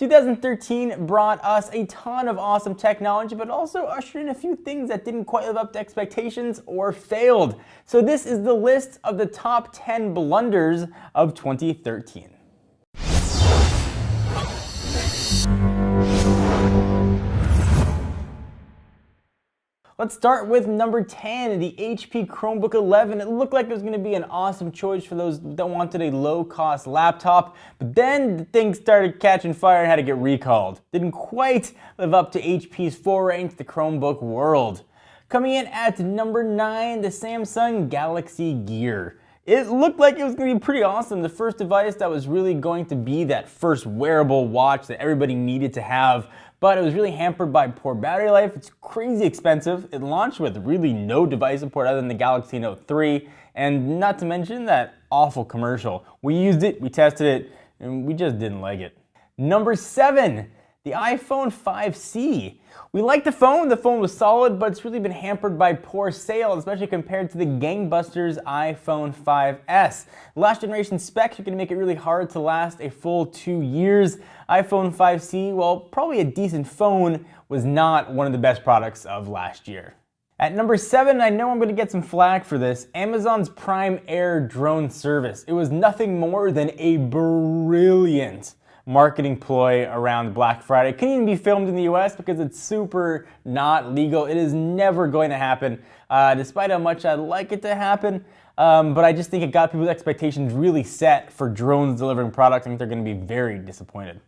2013 brought us a ton of awesome technology, but also ushered in a few things that didn't quite live up to expectations or failed. So this is the list of the top 10 blunders of 2013. Let's start with number 10, the HP Chromebook 11. It looked like it was going to be an awesome choice for those that wanted a low-cost laptop, but then the thing started catching fire and had to get recalled. Didn't quite live up to HP's foray into the Chromebook world. Coming in at number 9, the Samsung Galaxy Gear. It looked like it was going to be pretty awesome, the first device that was really going to be that first wearable watch that everybody needed to have, but it was really hampered by poor battery life. It's crazy expensive. It launched with really no device support other than the Galaxy Note 3, and not to mention that awful commercial. We used it, we tested it, and we just didn't like it. Number 7, the iPhone 5C. We liked the phone was solid, but it's really been hampered by poor sales, especially compared to the gangbusters iPhone 5S. Last generation specs are going to make it really hard to last a full 2 years. iPhone 5C, while probably a decent phone, was not one of the best products of last year. At number 7, I know I'm going to get some flack for this, Amazon's Prime Air drone service. It was nothing more than a brilliant marketing ploy around Black Friday. It couldn't even be filmed in the US because it's super not legal. It is never going to happen, despite how much I'd like it to happen. But I just think it got people's expectations really set for drones delivering products. I think they're going to be very disappointed.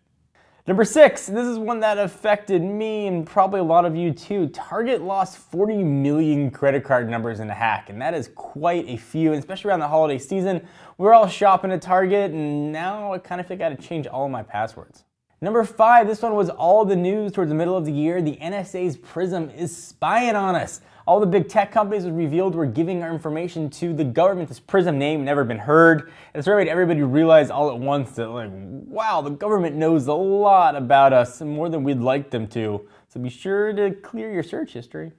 Number 6, this is one that affected me and probably a lot of you too. Target lost 40 million credit card numbers in a hack, and that is quite a few, and especially around the holiday season. We're all shopping at Target, and now I kind of think I got to change all of my passwords. Number 5, this one was all the news towards the middle of the year. The NSA's Prism is spying on us. All the big tech companies revealed were giving our information to the government. This Prism name never been heard. And it's made everybody realize all at once that, like, wow, the government knows a lot about us, more than we'd like them to. So be sure to clear your search history.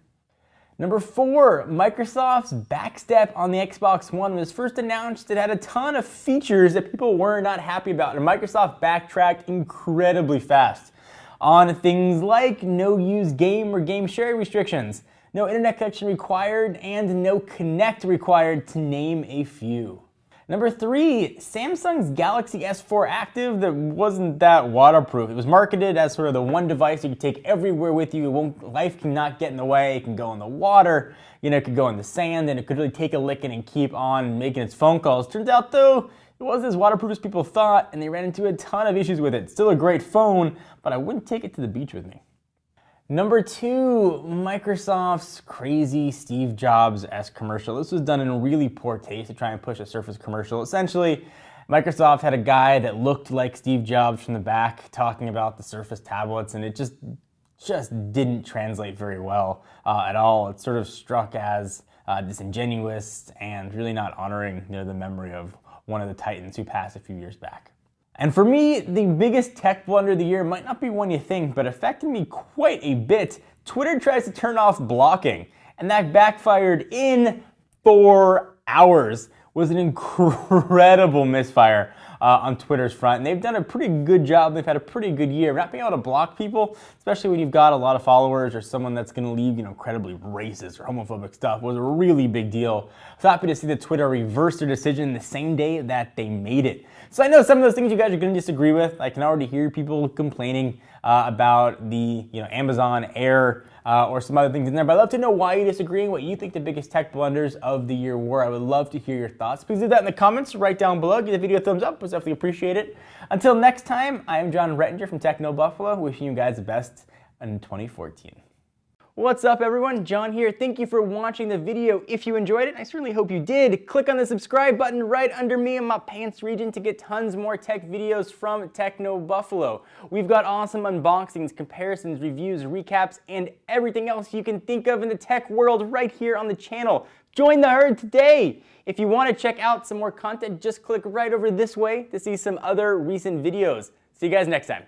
Number 4, Microsoft's backstep on the Xbox One was first announced. It had a ton of features that people were not happy about, and Microsoft backtracked incredibly fast on things like no use game or game sharing restrictions, no internet connection required, and no Connect required, to name a few. Number 3, Samsung's Galaxy S4 Active that wasn't that waterproof. It was marketed as sort of the one device you can take everywhere with you. Life cannot get in the way. It can go in the water, it could go in the sand, and it could really take a licking and keep on making its phone calls. Turns out though, it wasn't as waterproof as people thought, and they ran into a ton of issues with it. Still a great phone, but I wouldn't take it to the beach with me. Number 2, Microsoft's crazy Steve Jobs-esque commercial. This was done in really poor taste to try and push a Surface commercial. Essentially, Microsoft had a guy that looked like Steve Jobs from the back talking about the Surface tablets, and it just didn't translate very well at all. It sort of struck as disingenuous and really not honoring the memory of one of the titans who passed a few years back. And for me, the biggest tech blunder of the year might not be one you think, but affected me quite a bit. Twitter tries to turn off blocking, and that backfired in 4 hours. It was an incredible misfire on Twitter's front, and they've done a pretty good job. They've had a pretty good year. Not being able to block people, especially when you've got a lot of followers or someone that's going to leave, incredibly racist or homophobic stuff, was a really big deal. I was happy to see that Twitter reversed their decision the same day that they made it. So I know some of those things you guys are going to disagree with. I can already hear people complaining about the Amazon Air or some other things in there, but I'd love to know why you're disagreeing, what you think the biggest tech blunders of the year were. I would love to hear your thoughts. Please do that in the comments right down below. Give the video a thumbs up. I definitely appreciate it. Until next time, I am John Rettinger from Techno Buffalo, wishing you guys the best in 2014. What's up everyone, John here. Thank you for watching the video. If you enjoyed it, I certainly hope you did. Click on the subscribe button right under me in my pants region to get tons more tech videos from Techno Buffalo. We've got awesome unboxings, comparisons, reviews, recaps, and everything else you can think of in the tech world right here on the channel. Join the herd today. If you want to check out some more content, just click right over this way to see some other recent videos. See you guys next time.